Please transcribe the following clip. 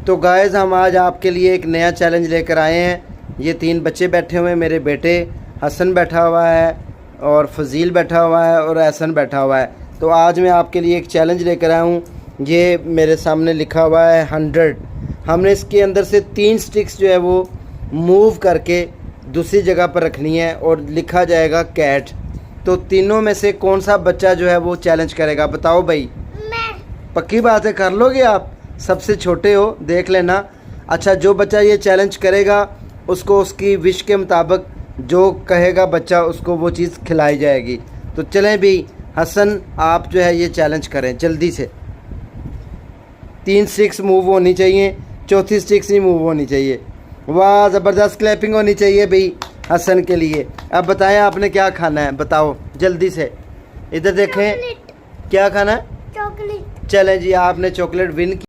तो गाइस हम आज आपके लिए एक नया चैलेंज लेकर आए हैं। ये 3 बच्चे बैठे हुए हैं, मेरे बेटे हसन बैठा हुआ है और फजील बैठा हुआ है और एहसन बैठा हुआ है। तो आज मैं आपके लिए एक चैलेंज लेकर आया हूँ। ये मेरे सामने लिखा हुआ है 100। हमने इसके अंदर से 3 स्टिक्स जो है वो मूव करके दूसरी जगह पर रखनी है और लिखा जाएगा कैट। तो तीनों में से कौन सा बच्चा जो है वो चैलेंज करेगा, बताओ भाई। मैं। पक्की बात है, कर लोगे आप? सबसे छोटे हो, देख लेना। अच्छा, जो बच्चा ये चैलेंज करेगा उसको उसकी विश के मुताबिक जो कहेगा बच्चा उसको वो चीज़ खिलाई जाएगी। तो चलें भी, हसन आप जो है ये चैलेंज करें जल्दी से। 3 स्टिक्स मूव होनी चाहिए, चौथी स्टिक्स नहीं मूव होनी चाहिए। वाह, ज़बरदस्त क्लैपिंग होनी चाहिए भाई हसन के लिए। अब बताएं आपने क्या खाना है, बताओ जल्दी से। इधर देखें, क्या खाना है? चॉकलेट। चलें जी, आपने चॉकलेट विन